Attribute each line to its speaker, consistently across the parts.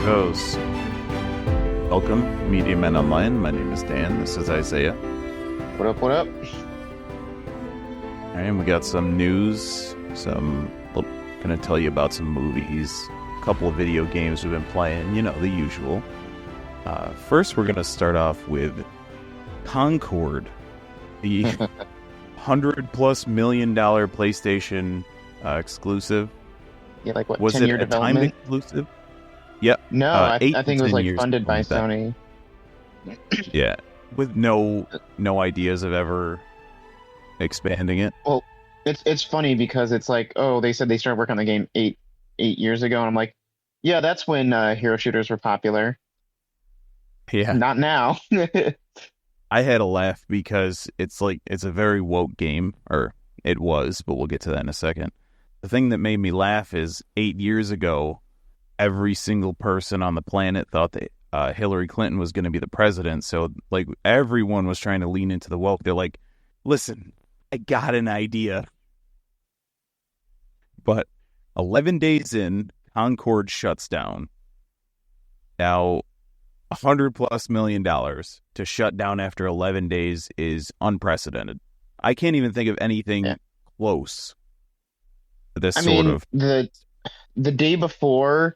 Speaker 1: goes. Welcome, Media Men Online. My name is Dan. This is Isaiah.
Speaker 2: What up, what up?
Speaker 1: All right, and we got some news. Gonna tell you about some movies, a couple of video games we've been playing, the usual. First, we're gonna start off with Concord, the $100+ million PlayStation exclusive.
Speaker 2: Yeah, like what,
Speaker 1: Was
Speaker 2: 10-year
Speaker 1: it a time
Speaker 2: development?
Speaker 1: exclusive? Yep.
Speaker 2: No, I
Speaker 1: 8
Speaker 2: think
Speaker 1: to
Speaker 2: it was
Speaker 1: 10
Speaker 2: like
Speaker 1: years,
Speaker 2: funded by
Speaker 1: something like that.
Speaker 2: Sony.
Speaker 1: Yeah, with no ideas of ever expanding it.
Speaker 2: Well, it's funny because it's like, oh, they said they started working on the game eight years ago, and I'm like, yeah, that's when hero shooters were popular.
Speaker 1: Yeah,
Speaker 2: Not now.
Speaker 1: I had a laugh because it's a very woke game, or it was, but we'll get to that in a second. The thing that made me laugh is 8 years ago, every single person on the planet thought that Hillary Clinton was going to be the president. So, everyone was trying to lean into the woke. They're like, listen, I got an idea. But 11 days in, Concord shuts down. Now, $100+ million to shut down after 11 days is unprecedented. I can't even think of anything close to this
Speaker 2: the day before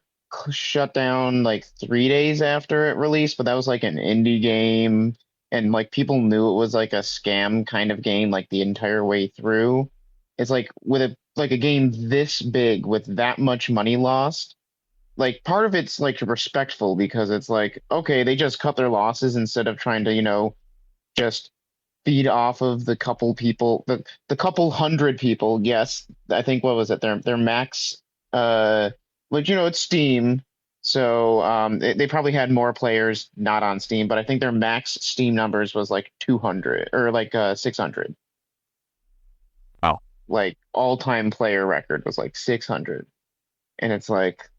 Speaker 2: shut down like 3 days after it released, but that was like an indie game, and like people knew it was like a scam kind of game like the entire way through. It's like with a game this big with that much money lost, like part of it's like respectful because it's like, okay, they just cut their losses instead of trying to, just feed off of the couple people, the couple hundred people. Yes, I think, what was it? Their max, it's Steam, so they probably had more players not on Steam, but I think their max Steam numbers was like 200 or like 600.
Speaker 1: Wow.
Speaker 2: Like all-time player record was like 600, and it's like,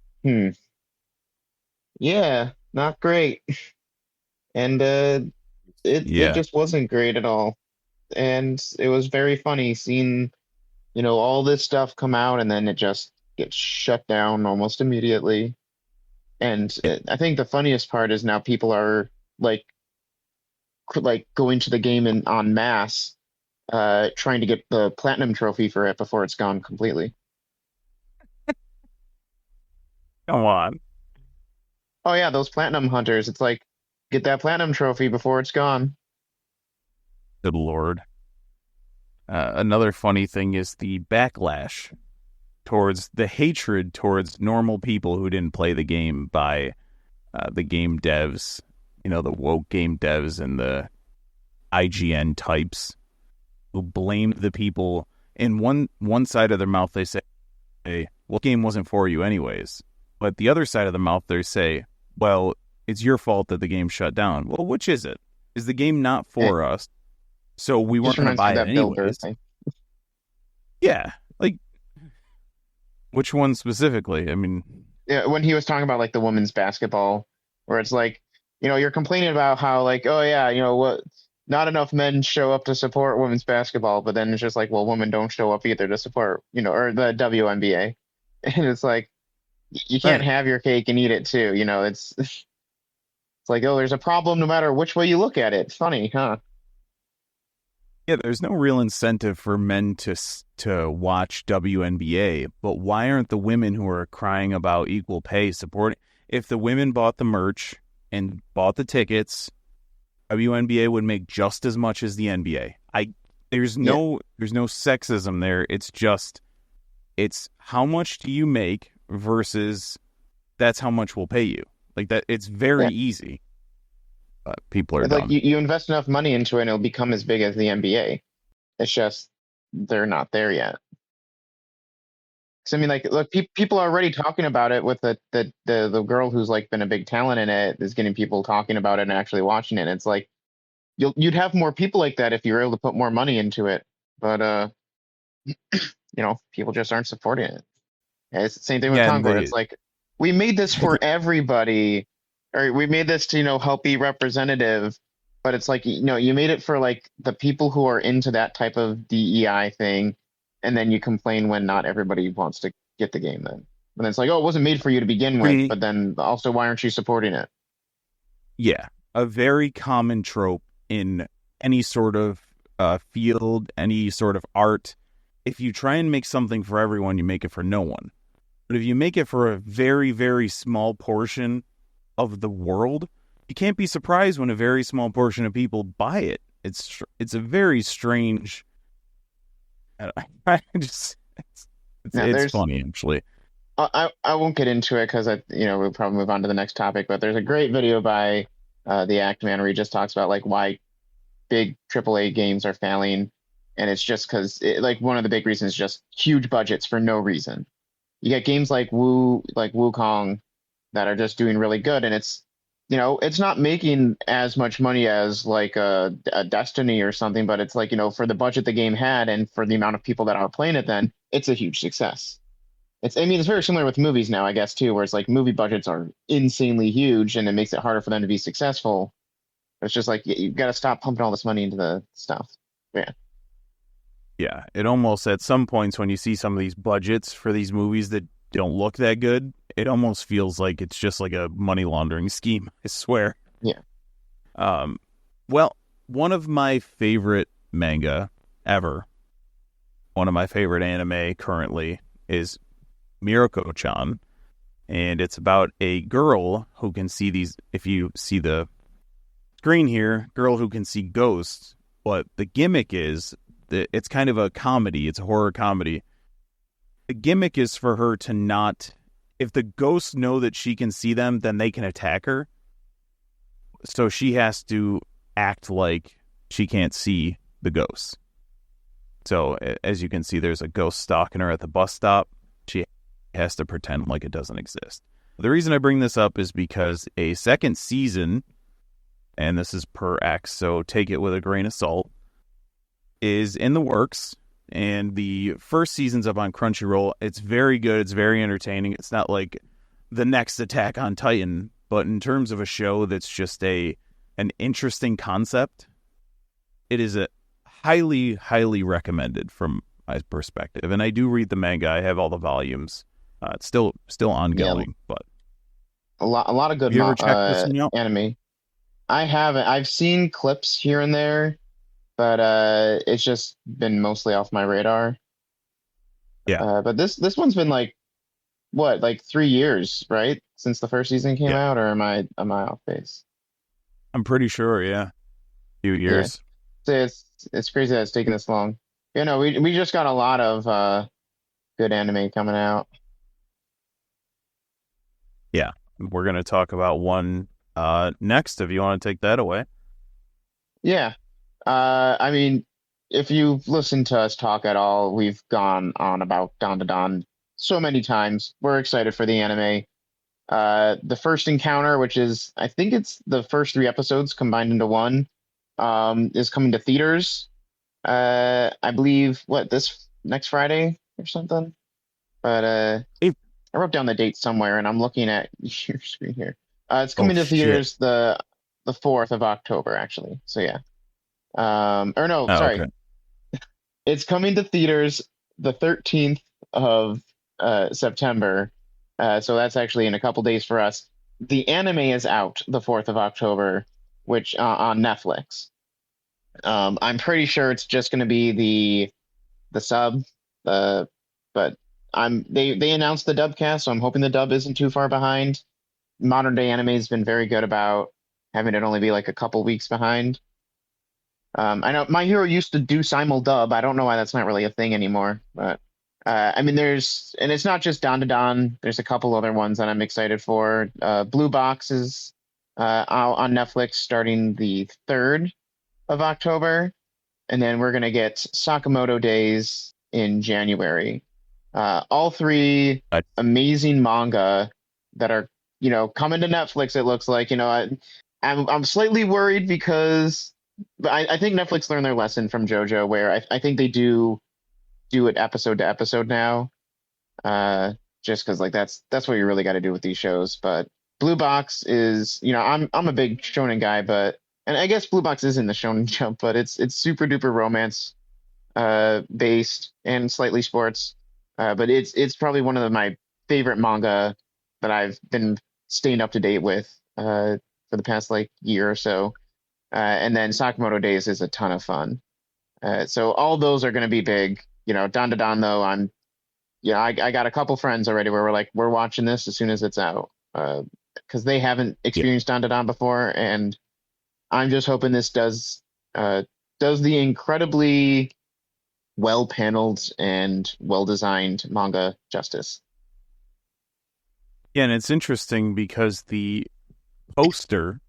Speaker 2: yeah, not great. And it just wasn't great at all. And it was very funny seeing, all this stuff come out and then it just gets shut down almost immediately. And I think the funniest part is now people are like going to the game en masse, trying to get the platinum trophy for it before it's gone completely.
Speaker 1: Come on.
Speaker 2: Oh yeah, those platinum hunters. It's like, get that platinum trophy before it's gone.
Speaker 1: Good Lord. Another funny thing is the backlash towards the hatred towards normal people who didn't play the game by the game devs, the woke game devs and the IGN types who blamed the people. In one side of their mouth, they say, hey, well, the game wasn't for you anyways. But the other side of the mouth, they say, well, it's your fault that the game shut down. Well, which is it? Is the game not for us? So we weren't going to buy it anyways. Yeah, which one specifically? I mean,
Speaker 2: yeah, when he was talking about like the women's basketball, where it's like, you're complaining about how like, oh yeah, what, not enough men show up to support women's basketball, but then it's just like, well, women don't show up either to support, or the WNBA, and it's like, you can't have your cake and eat it too. It's like, oh, there's a problem no matter which way you look at it. It's funny, huh?
Speaker 1: Yeah, there's no real incentive for men to watch WNBA, but why aren't the women who are crying about equal pay supporting? If the women bought the merch and bought the tickets, WNBA would make just as much as the NBA. There's no sexism there. It's how much do you make versus that's how much we'll pay you. Like that, it's very easy. But people are dumb.
Speaker 2: Like you invest enough money into it and it'll become as big as the NBA. It's just they're not there yet. So I mean, like, look, people are already talking about it with the girl who's like been a big talent in it is getting people talking about it and actually watching it. It's like you'd have more people like that if you were able to put more money into it. But people just aren't supporting it. And it's the same thing with Concord. It's like, we made this for everybody, or we made this to, help be representative, but it's like, you made it for like the people who are into that type of DEI thing, and then you complain when not everybody wants to get the game then. And it's like, oh, it wasn't made for you to begin with,
Speaker 1: Very,
Speaker 2: but then also, why aren't you supporting it?
Speaker 1: yeah, a very common trope in any sort of field, any sort of art. If you try and make something for everyone, you make it for no one. But if you make it for a very, very small portion of the world, you can't be surprised when a very small portion of people buy it. It's a very strange. I just
Speaker 2: Now,
Speaker 1: it's
Speaker 2: there's
Speaker 1: funny actually.
Speaker 2: I won't get into it because we'll probably move on to the next topic. But there's a great video by the Act Man where he just talks about like why big AAA games are failing, and it's just because like one of the big reasons is just huge budgets for no reason. You get games like Wukong, that are just doing really good, and it's not making as much money as like a Destiny or something, but it's like for the budget the game had and for the amount of people that are playing it, then it's a huge success. I mean, it's very similar with movies now, I guess, too, where it's like movie budgets are insanely huge and it makes it harder for them to be successful. It's just like you've got to stop pumping all this money into the stuff. Yeah.
Speaker 1: Yeah, it almost at some points when you see some of these budgets for these movies that don't look that good, it almost feels like it's just like a money laundering scheme. I swear.
Speaker 2: Yeah.
Speaker 1: Um, well, one of my favorite manga ever, one of my favorite anime currently is Mirako-chan, and it's about a girl who can see these. If you see the screen here, girl who can see ghosts. But the gimmick is that it's kind of a comedy. It's a horror comedy. The gimmick is for her to not. If the ghosts know that she can see them, then they can attack her. So she has to act like she can't see the ghosts. So as you can see, there's a ghost stalking her at the bus stop. She has to pretend like it doesn't exist. The reason I bring this up is because a second season, and this is per X, so take it with a grain of salt, is in the works. And the first season's up on Crunchyroll. It's very good. It's very entertaining. It's not like the next Attack on Titan, but in terms of a show that's just an interesting concept, it is a highly, highly recommended from my perspective. And I do read the manga. I have all the volumes. It's still
Speaker 2: Yeah.
Speaker 1: ongoing, but
Speaker 2: A lot of good
Speaker 1: have you ever checked this one out?
Speaker 2: anime. I haven't. I've seen clips here and there, but it's just been mostly off my radar.
Speaker 1: Yeah,
Speaker 2: But this one's been like what, like 3 years, right? Since the first season came
Speaker 1: yeah.
Speaker 2: out, or am I off base?
Speaker 1: I'm pretty sure, yeah. Few
Speaker 2: Yeah.
Speaker 1: years.
Speaker 2: So it's crazy that it's taking this long. We just got a lot of good anime coming out.
Speaker 1: Yeah. We're going to talk about one next, if you want to take that away.
Speaker 2: Yeah. I mean, if you've listened to us talk at all, we've gone on about Dawn to Dawn so many times. We're excited for the anime. The first encounter, which is I think it's the first three episodes combined into one, is coming to theaters. I believe what, this next Friday or something. But
Speaker 1: Hey,
Speaker 2: I wrote down the date somewhere, and I'm looking at your screen here. It's
Speaker 1: oh,
Speaker 2: coming to
Speaker 1: shit.
Speaker 2: theaters the 4th of October, actually. So yeah. Or no,
Speaker 1: Oh,
Speaker 2: sorry.
Speaker 1: okay.
Speaker 2: It's coming to theaters the 13th of September. So that's actually in a couple days for us. The anime is out the 4th of October, which on Netflix. I'm pretty sure it's just going to be the sub, but they announced the dub cast, so I'm hoping the dub isn't too far behind. Modern day anime has been very good about having it only be like a couple weeks behind. I know My Hero used to do simul dub. I don't know why that's not really a thing anymore, but I mean, and it's not just Don to Don. There's a couple other ones that I'm excited for. Blue Box is out on Netflix starting the 3rd of October, and then we're gonna get Sakamoto Days in January. All three
Speaker 1: I,
Speaker 2: amazing manga that are coming to Netflix. It looks like I'm slightly worried because I think Netflix learned their lesson from JoJo, where I think they do it episode to episode now. Just because like that's what you really got to do with these shows. But Blue Box is, I'm a big shonen guy, and I guess Blue Box isn't the shonen jump, but it's super duper romance based and slightly sports. But it's probably one of my favorite manga that I've been staying up to date with for the past like year or so. And then Sakamoto Days is a ton of fun. So all those are going to be big. You know, Don to Don though, I got a couple friends already where we're like, we're watching this as soon as it's out. Because they haven't
Speaker 1: Yeah.
Speaker 2: experienced Don to Don before, and I'm just hoping this does the incredibly well paneled and well designed manga justice.
Speaker 1: Yeah, and it's interesting because the poster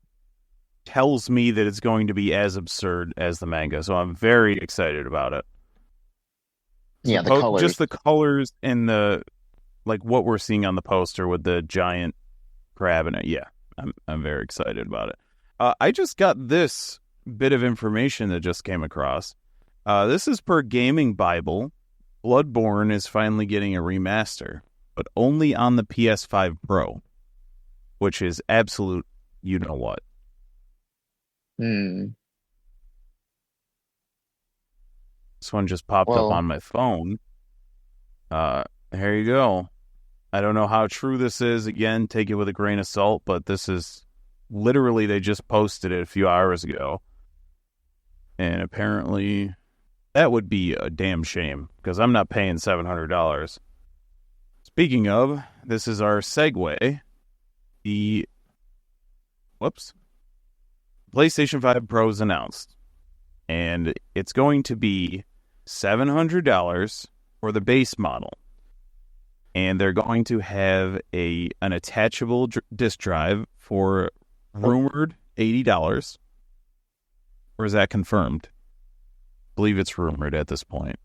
Speaker 1: tells me that it's going to be as absurd as the manga, so I'm very excited about it.
Speaker 2: Yeah, the
Speaker 1: Just
Speaker 2: colors.
Speaker 1: the colors and the like what we're seeing on the poster with the giant crab in it. Yeah, I'm very excited about it. I just got this bit of information that just came across. This is per Gaming Bible. Bloodborne is finally getting a remaster, but only on the PS5 Pro, which is absolute you know what.
Speaker 2: Hmm.
Speaker 1: This one just popped up
Speaker 2: Well,
Speaker 1: on my phone. Here you go. I don't know how true this is. Again, take it with a grain of salt, but this is literally they just posted it a few hours ago. And apparently that would be a damn shame because I'm not paying $700. Speaking of, this is our segue. The PlayStation 5 Pro is announced, and it's going to be $700 for the base model. And they're going to have an attachable disk drive for rumored $80. Or is that confirmed? I believe it's rumored at this point.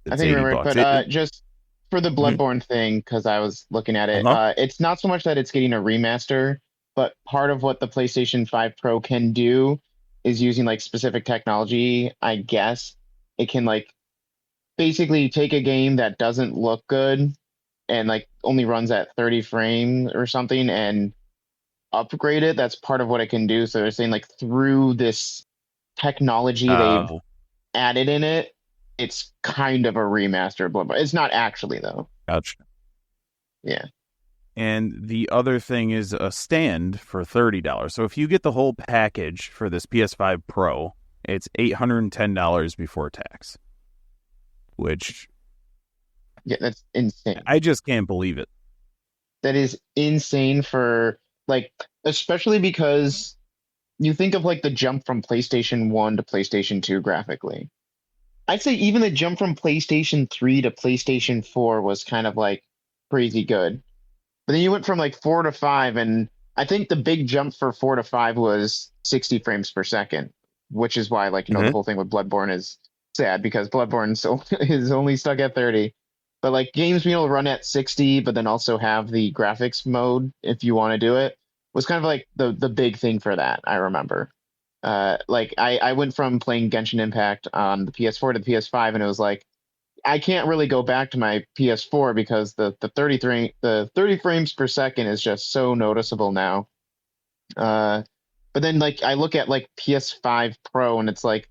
Speaker 2: I
Speaker 1: It's
Speaker 2: think you're
Speaker 1: 80
Speaker 2: right,
Speaker 1: bucks.
Speaker 2: but just for the
Speaker 1: Mhm.
Speaker 2: Bloodborne thing, because I was looking at it,
Speaker 1: Uh-huh.
Speaker 2: it's not so much that it's getting a remaster, but part of what the PlayStation 5 Pro can do is using like specific technology, I guess. It can like basically take a game that doesn't look good and like only runs at 30 frames or something and upgrade it. That's part of what it can do. So they're saying like through this technology they've
Speaker 1: Uh,
Speaker 2: added in it, it's kind of a remaster of Bloodborne. It's not actually though.
Speaker 1: Gotcha.
Speaker 2: Yeah.
Speaker 1: And the other thing is a stand for $30. So if you get the whole package for this PS5 Pro, it's $810 before tax, which
Speaker 2: Yeah, that's insane.
Speaker 1: I just can't believe it.
Speaker 2: That is insane for like, especially because you think of like the jump from PlayStation 1 to PlayStation 2 graphically. I'd say even the jump from PlayStation 3 to PlayStation 4 was kind of like crazy good. But then you went from like 4 to 5, and I think the big jump for 4 to 5 was 60 frames per second, which is why like, the
Speaker 1: Mhm.
Speaker 2: whole thing with Bloodborne is sad because Bloodborne so is only stuck at 30. But like games being able to run at 60, but then also have the graphics mode if you want to do it was kind of like the big thing for that, I remember. Like I went from playing Genshin Impact on the PS4 to the PS5, and it was like I can't really go back to my PS4 because the 30 frames per second is just so noticeable now. Uh, but then like I look at like PS5 Pro and it's like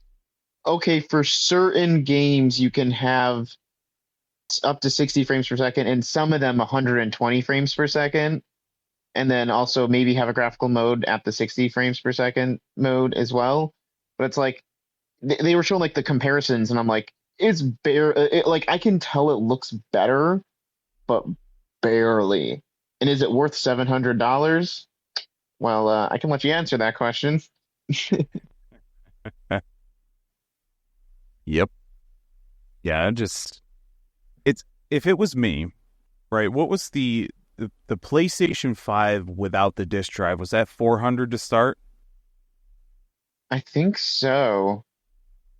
Speaker 2: okay, for certain games you can have up to 60 frames per second and some of them 120 frames per second, and then also maybe have a graphical mode at the 60 frames per second mode as well. But it's like they were showing like the comparisons, and I'm like, it's bare. Like I can tell it looks better, but barely. And is it worth $700? Well, I can let you answer that question.
Speaker 1: Yep. Yeah, it's if it was me, right? What was the PlayStation 5 without the disc drive? Was that 400 to start?
Speaker 2: I think so.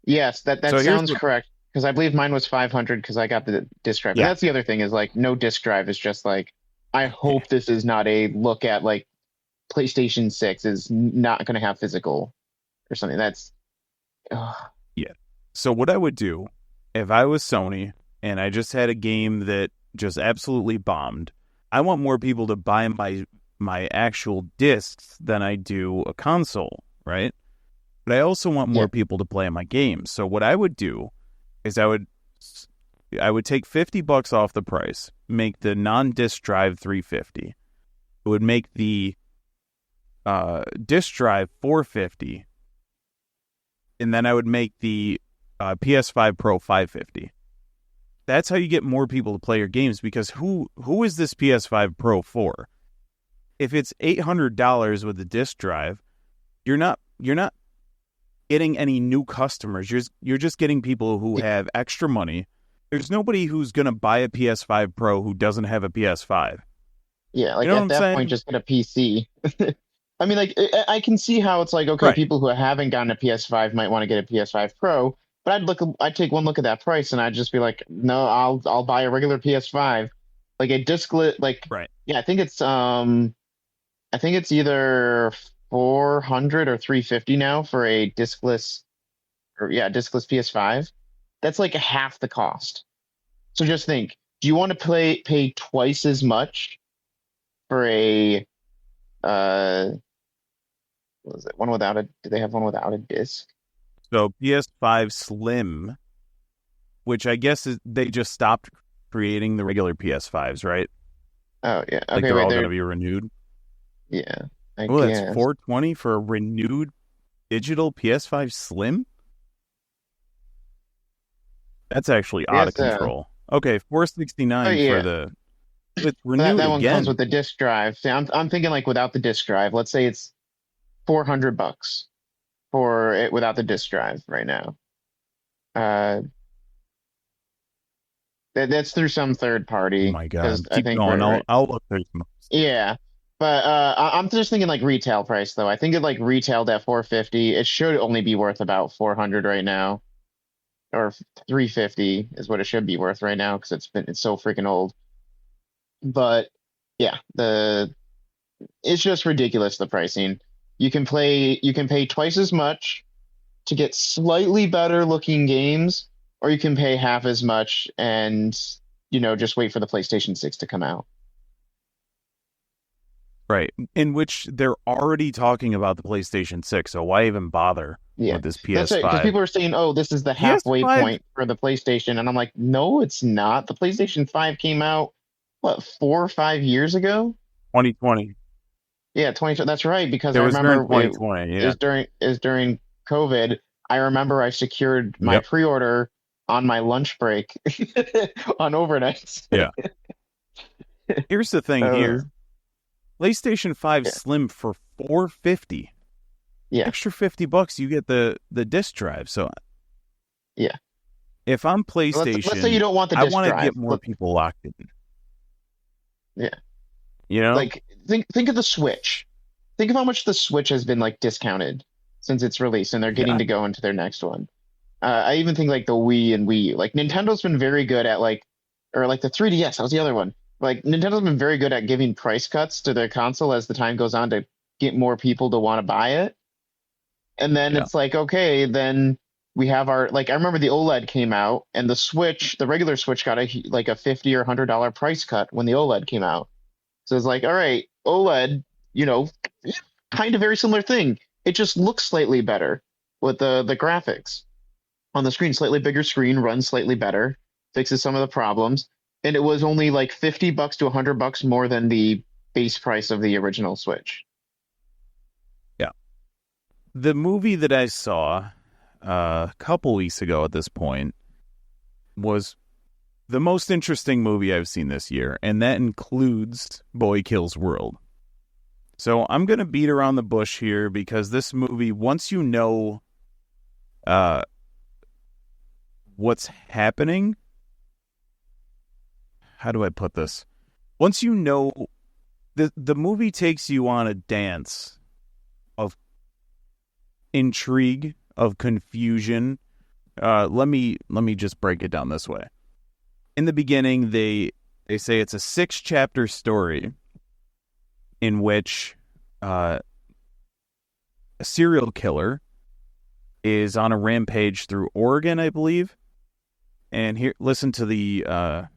Speaker 2: Yes, that
Speaker 1: So here's
Speaker 2: sounds
Speaker 1: what
Speaker 2: correct because I believe mine was 500 because I got the disk drive. And
Speaker 1: yeah.
Speaker 2: that's the other thing is like no disk drive is just like I hope this is not a look at like PlayStation 6 is not going to have physical or something. That's ugh.
Speaker 1: Yeah. So what I would do if I was Sony and I just had a game that just absolutely bombed, I want more people to buy my actual discs than I do a console, right? But I also want
Speaker 2: Yeah.
Speaker 1: more people to play my games. So what I would do is I would take $50 off the price, make the non-disc drive $350. It would make the disc drive $450, and then I would make the PS5 Pro $550. That's how you get more people to play your games, because who is this PS5 Pro for? If it's $800 with the disc drive, you're not getting any new customers. You're just getting people who have extra money. There's nobody who's going to buy a PS5 Pro who doesn't have a PS5.
Speaker 2: Yeah,
Speaker 1: You
Speaker 2: like
Speaker 1: know what
Speaker 2: at
Speaker 1: I'm
Speaker 2: that
Speaker 1: saying?
Speaker 2: point, just get a PC. I mean, like I can see how it's like, okay,
Speaker 1: Right.
Speaker 2: people who haven't gotten a PS5 might want to get a PS5 Pro, but I'd take one look at that price and I'd just be like, no, I'll buy a regular PS5, like a discless, like
Speaker 1: Right.
Speaker 2: yeah, I think it's either 400 or 350 now for a discless, or yeah, discless PS5. That's like half the cost. So just think, do you want to pay twice as much for a uh what was it? One without a do they have one without a disc?
Speaker 1: So PS5 Slim, which I guess they just stopped creating the regular PS5s, right?
Speaker 2: Oh yeah.
Speaker 1: Like
Speaker 2: Okay,
Speaker 1: they're
Speaker 2: wait,
Speaker 1: all going to be renewed.
Speaker 2: yeah, I
Speaker 1: Oh, that's
Speaker 2: guess.
Speaker 1: $420 for a renewed digital PS5 Slim? That's actually
Speaker 2: I
Speaker 1: out of
Speaker 2: guess
Speaker 1: control. Okay,
Speaker 2: oh
Speaker 1: $469 for
Speaker 2: yeah.
Speaker 1: the it's
Speaker 2: But that,
Speaker 1: renewed
Speaker 2: that one comes
Speaker 1: again.
Speaker 2: with the disc drive. See, I'm thinking like without the disc drive. Let's say it's $400 for it without the disc drive right now. Uh that's through some third
Speaker 1: Oh
Speaker 2: party
Speaker 1: my
Speaker 2: because
Speaker 1: god.
Speaker 2: I
Speaker 1: Keep
Speaker 2: think
Speaker 1: going.
Speaker 2: right.
Speaker 1: I'll look through some.
Speaker 2: Yeah. But I'm just thinking like retail price though. I think it like retailed at 450. It should only be worth about 400 right now, or 350 is what it should be worth right now because it's so freaking old. But yeah, the it's just ridiculous the pricing. You can pay twice as much to get slightly better looking games, or you can pay half as much and just wait for the PlayStation 6 to come out.
Speaker 1: Right. In which they're already talking about the PlayStation 6, so why even bother
Speaker 2: Yeah,
Speaker 1: with this
Speaker 2: that's right. Because
Speaker 1: PS5?
Speaker 2: people are saying, "Oh, this is the halfway
Speaker 1: PS5
Speaker 2: point for the PlayStation," and I'm like, "No, it's not. The PlayStation 5 came out what 4 or 5 years ago."
Speaker 1: 2020.
Speaker 2: Yeah, 20. That's right. Because
Speaker 1: It
Speaker 2: I
Speaker 1: was during
Speaker 2: remember2020,
Speaker 1: yeah.
Speaker 2: is during COVID. I remember I secured my
Speaker 1: Yep.
Speaker 2: pre-order on my lunch break on overnights.
Speaker 1: Yeah. Here's the thing
Speaker 2: That was
Speaker 1: here. PlayStation 5
Speaker 2: yeah,
Speaker 1: Slim for $450.
Speaker 2: yeah,
Speaker 1: Extra $50 you get the disc drive. So
Speaker 2: yeah.
Speaker 1: if I'm
Speaker 2: Let's say you
Speaker 1: PlayStation,
Speaker 2: don't want the
Speaker 1: I
Speaker 2: disc
Speaker 1: want to
Speaker 2: drive.
Speaker 1: get more people locked in.
Speaker 2: Yeah,
Speaker 1: You know?
Speaker 2: like think of the Switch. Think of how much the Switch has been like discounted since its release, and they're getting
Speaker 1: Yeah.
Speaker 2: to go into their next one. I even think like the Wii and Wii U. Like Nintendo's been very good at or like the 3DS. That was the other one. Like Nintendo's been very good at giving price cuts to their console as the time goes on to get more people to want to buy it. And then
Speaker 1: Yeah.
Speaker 2: it's like, okay, then we have our like I remember the OLED came out and the Switch, the regular Switch got a 50 or $100 price cut when the OLED came out. So it's like, all right, OLED, you know, kind of very similar thing. It just looks slightly better with the graphics on the screen, slightly bigger screen, runs slightly better, fixes some of the problems, and it was only like $50 to $100 more than the base price of the original Switch.
Speaker 1: Yeah. The movie that I saw a couple weeks ago at this point was the most interesting movie I've seen this year, and that includes Boy Kills World. So I'm going to beat around the bush here because this movie, once you know what's happening, how do I put this? Once you know, the movie takes you on a dance of intrigue, of confusion. Let me just break it down this way. In the beginning, they say it's a 6-chapter story in which a serial killer is on a rampage through Oregon, I believe. And here, listen to the.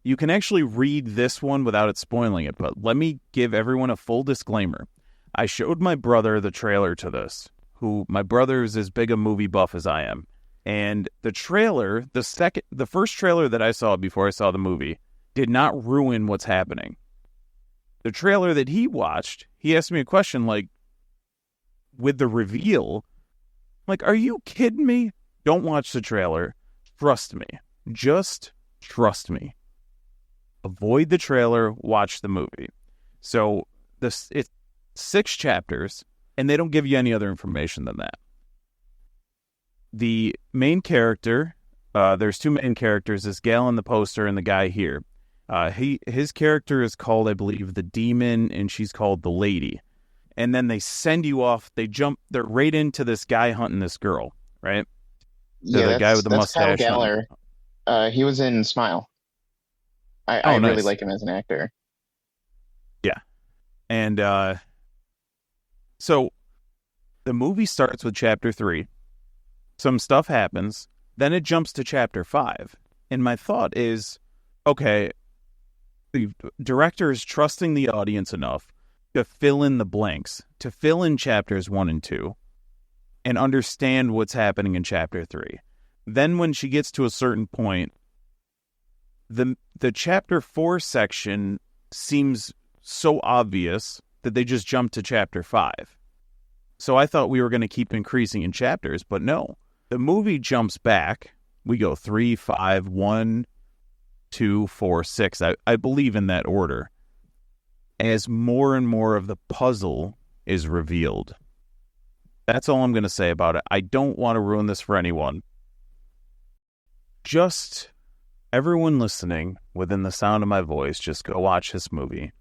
Speaker 1: You can actually read this one without it spoiling it, but let me give everyone a full disclaimer. I showed my brother the trailer to this, who my brother is as big a movie buff as I am. And the trailer, the first trailer that I saw before I saw the movie, did not ruin what's happening. The trailer that he watched, he asked me a question like, with the reveal, like, are you kidding me? Don't watch the trailer. Trust me. Just trust me. Avoid the trailer, watch the movie. So it's 6 chapters, and they don't give you any other information than that. The main character, there's 2 main characters, this gal in the poster and the guy here. His character is called, I believe, the Demon, and she's called the Lady. And then they send you off, they're right into this guy hunting this girl, right?
Speaker 2: Yeah,
Speaker 1: The guy with the
Speaker 2: that's Kyle
Speaker 1: mustache.
Speaker 2: Galler. He was in Smile. I really
Speaker 1: Nice.
Speaker 2: like him as an actor.
Speaker 1: Yeah. And so the movie starts with chapter 3. Some stuff happens. Then it jumps to chapter 5. And my thought is, okay, the director is trusting the audience enough to fill in the blanks, to fill in chapters 1 and 2, and understand what's happening in chapter 3. Then when she gets to a certain point, the chapter 4 section seems so obvious that they just jump to chapter 5. So I thought we were going to keep increasing in chapters, but no. The movie jumps back. We go 3, 5, 1, 2, 4, 6. I believe in that order. As more and more of the puzzle is revealed. That's all I'm going to say about it. I don't want to ruin this for anyone. Just everyone listening within the sound of my voice, just go watch this movie.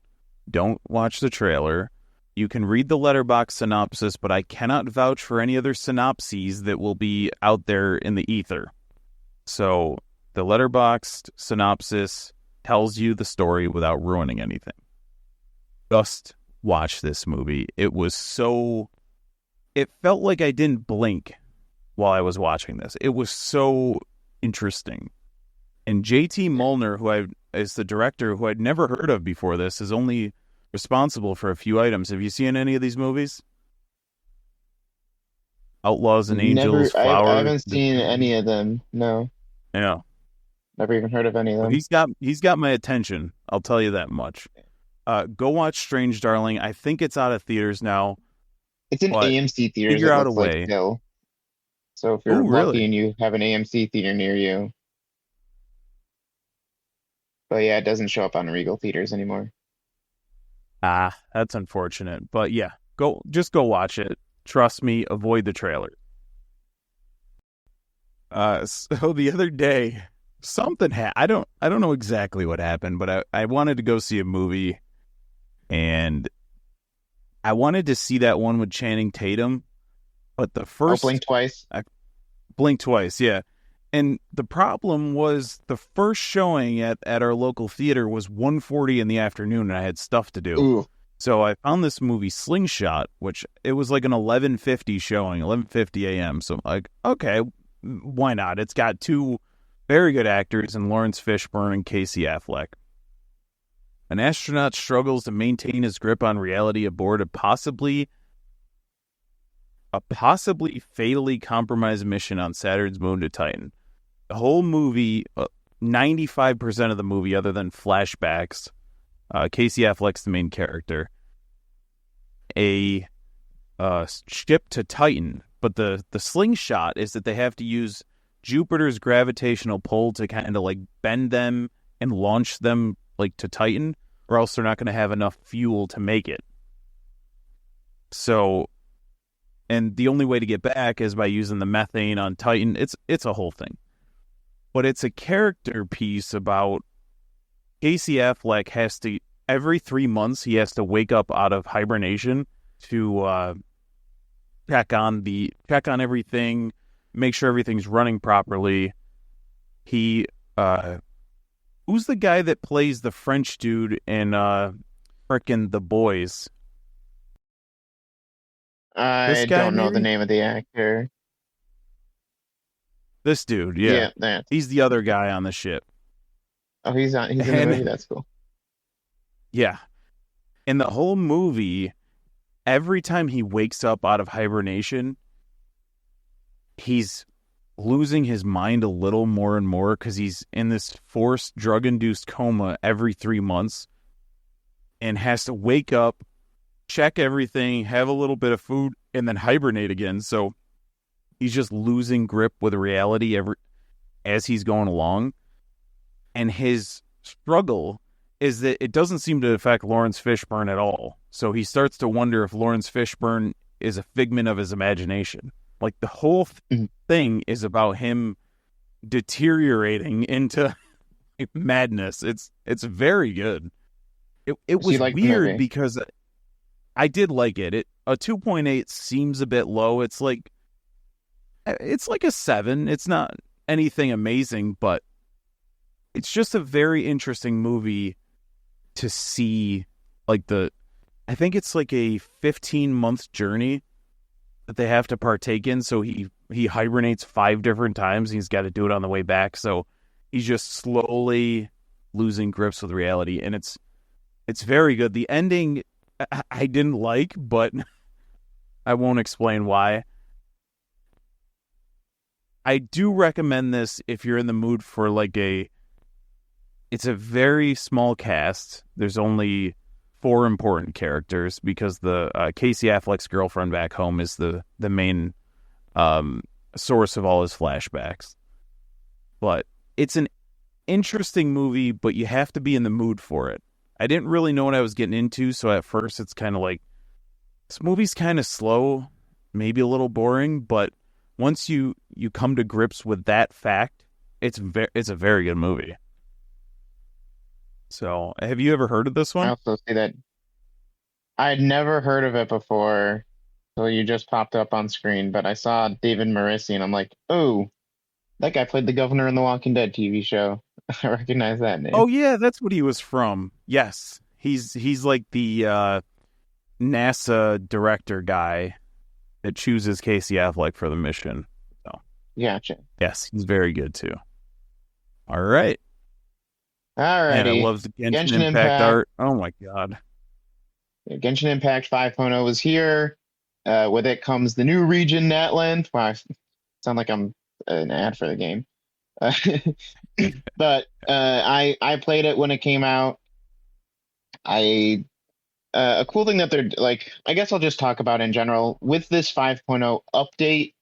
Speaker 1: Don't watch the trailer. You can read the Letterboxd synopsis, but I cannot vouch for any other synopses that will be out there in the ether. So the Letterboxd synopsis tells you the story without ruining anything. Just watch this movie. It felt like I didn't blink while I was watching this. It was so interesting. And JT Mulner, who is the director, who I'd never heard of before this, is only responsible for a few items. Have you seen any of these movies? Outlaws and Angels, Flower.
Speaker 2: I haven't seen any of them. No.
Speaker 1: Yeah.
Speaker 2: Never even heard of any of them.
Speaker 1: He's got my attention. I'll tell you that much. Go watch Strange Darling. I think it's out of theaters now.
Speaker 2: It's in AMC theaters.
Speaker 1: Figure out a way.
Speaker 2: Still. So if you're lucky and you have an AMC theater near you. But yeah, it doesn't show up on Regal theaters anymore.
Speaker 1: That's unfortunate. But yeah, just go watch it. Trust me, avoid the trailer. So the other day, something I don't know exactly what happened, but I wanted to go see a movie, and I wanted to see that one with Channing Tatum, but the first
Speaker 2: Blink Twice.
Speaker 1: Blink Twice, yeah. And the problem was the first showing at our local theater was 1:40 in the afternoon, and I had stuff to do.
Speaker 2: Ooh.
Speaker 1: So I found this movie Slingshot, which it was like an 11:50 showing, 11:50 a.m. So I'm like, okay, why not? It's got 2 very good actors in Lawrence Fishburne and Casey Affleck. An astronaut struggles to maintain his grip on reality aboard a possibly fatally compromised mission on Saturn's moon to Titan. The whole movie, 95% of the movie, other than flashbacks, Casey Affleck's the main character, a ship to Titan. But the slingshot is that they have to use Jupiter's gravitational pull to kind of like bend them and launch them like to Titan, or else they're not going to have enough fuel to make it. So, and the only way to get back is by using the methane on Titan. It's a whole thing. But it's a character piece about Casey Affleck has to, every 3 months, he has to wake up out of hibernation to check on everything, make sure everything's running properly. He, who's the guy that plays the French dude in frickin' The Boys?
Speaker 2: I don't know the name of the actor.
Speaker 1: This dude, yeah. He's the other guy on the ship.
Speaker 2: Oh, he's in the movie. That's cool.
Speaker 1: Yeah. In the whole movie, every time he wakes up out of hibernation, he's losing his mind a little more and more because he's in this forced drug-induced coma every 3 months and has to wake up, check everything, have a little bit of food, and then hibernate again. So he's just losing grip with reality as he's going along. And his struggle is that it doesn't seem to affect Lawrence Fishburne at all. So he starts to wonder if Lawrence Fishburne is a figment of his imagination. Like the whole
Speaker 2: Mhm.
Speaker 1: thing is about him deteriorating into madness. It's very good. It
Speaker 2: So you
Speaker 1: was
Speaker 2: like the
Speaker 1: weird
Speaker 2: movie?
Speaker 1: because I did like it. A 2.8 seems a bit low. It's like a 7. It's not anything amazing, but it's just a very interesting movie to see. Like I think it's like a 15-month journey that they have to partake in. So he hibernates 5 different times. He's got to do it on the way back. So he's just slowly losing grips with reality, and it's very good. The ending I didn't like, but I won't explain why. I do recommend this if you're in the mood for like it's a very small cast. There's only 4 important characters because the Casey Affleck's girlfriend back home is the main um, source of all his flashbacks. But it's an interesting movie, but you have to be in the mood for it. I didn't really know what I was getting into, so at first it's kind of like this movie's kind of slow, maybe a little boring, but once you come to grips with that fact, it's a very good movie. So, have you ever heard of this
Speaker 2: I
Speaker 1: one?
Speaker 2: also see that I'd never heard of it before, so you just popped up on screen. But I saw David Morrissey, and I'm like, oh, that guy played the governor in the Walking Dead TV show. I recognize that name.
Speaker 1: Oh yeah, that's what he was from. Yes. He's like the NASA director guy that chooses Casey Affleck for the mission. So,
Speaker 2: Gotcha.
Speaker 1: yes, he's very good too. All right. Man, I
Speaker 2: Alrighty.
Speaker 1: love the Genshin
Speaker 2: Genshin
Speaker 1: Impact
Speaker 2: Impact.
Speaker 1: art. Oh my god.
Speaker 2: Genshin Impact 5.0 is here. With it comes the new region, Natland. Wow, I sound like I'm an ad for the game. Uh, but I played it when it came out. I A cool thing that they're like, I guess I'll just talk about in general with this 5.0 update.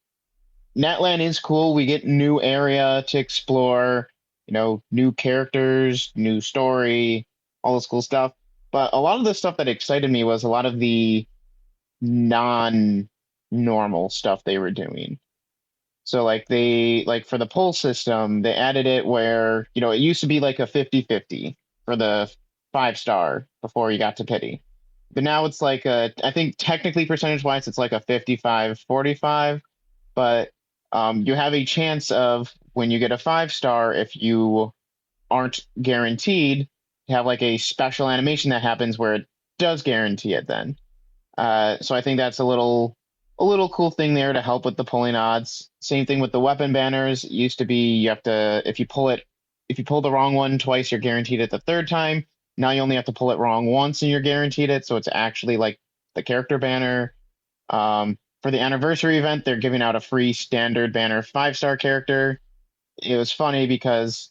Speaker 2: Natland is cool. We get new area to explore, new characters, new story, all this cool stuff. But a lot of the stuff that excited me was a lot of the non-normal stuff they were doing. So like for the poll system, they added it where, it used to be like a 50-50 for the 5 star before you got to pity. But now it's like I think technically percentage wise, it's like a 55-45, but you have a chance of when you get a 5 star, if you aren't guaranteed, to have like a special animation that happens where it does guarantee it then. So I think that's a little cool thing there to help with the pulling odds. Same thing with the weapon banners. It used to be you have to if you pull the wrong one twice, you're guaranteed it the third time. Now you only have to pull it wrong once and you're guaranteed it. So it's actually like the character banner. For the anniversary event, they're giving out a free standard banner 5 star character. It was funny because,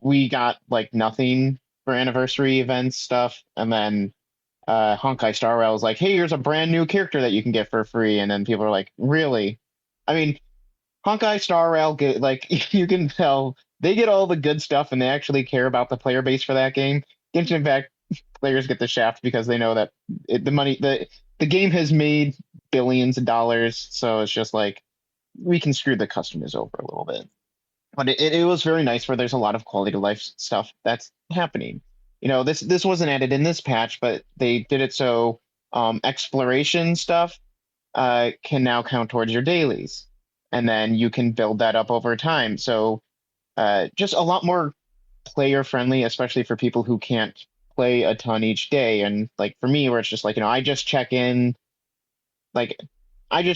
Speaker 2: we got like nothing for anniversary events stuff, and then Honkai Star Rail was like, "Hey, here's a brand new character that you can get for free," and then people are like, "Really?" I mean, Honkai Star Rail get like you can tell they get all the good stuff and they actually care about the player base for that game. Genshin Impact players get the shaft because they know that the game has made billions of dollars, so it's just like we can screw the customers over a little bit. But it was very nice where there's a lot of quality of life stuff that's happening. This wasn't added in this patch, but they did it so exploration stuff can now count towards your dailies, and then you can build that up over time. So just a lot more player friendly, especially for people who can't play a ton each day. And like for me, where it's just like, like I just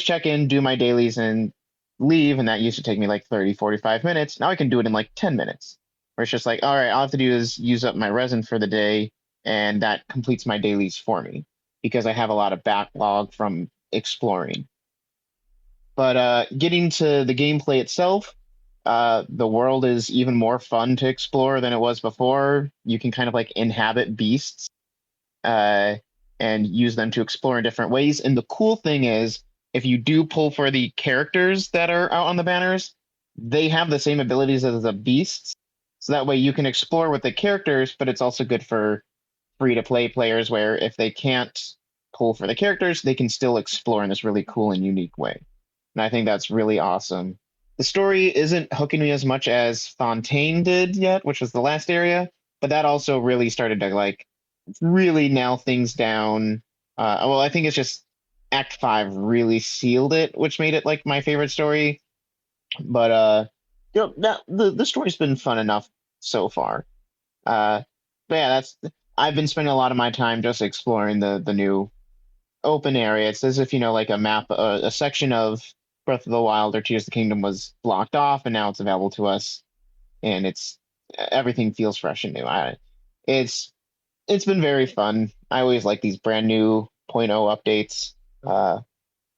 Speaker 2: check in, do my dailies and leave. And that used to take me like 30, 45 minutes. Now I can do it in like 10 minutes, where it's just like, all right, all I have to do is use up my resin for the day. And that completes my dailies for me because I have a lot of backlog from exploring. But getting to the gameplay itself, the world is even more fun to explore than it was before. You can kind of like inhabit beasts uh, and use them to explore in different ways. And the cool thing is, if you do pull for the characters that are out on the banners, they have the same abilities as the beasts. So that way you can explore with the characters, but it's also good for free to play players where if they can't pull for the characters, they can still explore in this really cool and unique way. And I think that's really awesome. The story isn't hooking me as much as Fontaine did yet, which was the last area, but that also really started to like really nail things down. Well, I think it's just Act 5 really sealed it, which made it like my favorite story. But the story's been fun enough so far. Uh, but yeah, that's I've been spending a lot of my time just exploring the new open area. It's as if, like a map, a section of Breath of the Wild or Tears of the Kingdom was blocked off, and now it's available to us, and it's everything feels fresh and new. It's it's been very fun. I always like these brand new point oh updates. So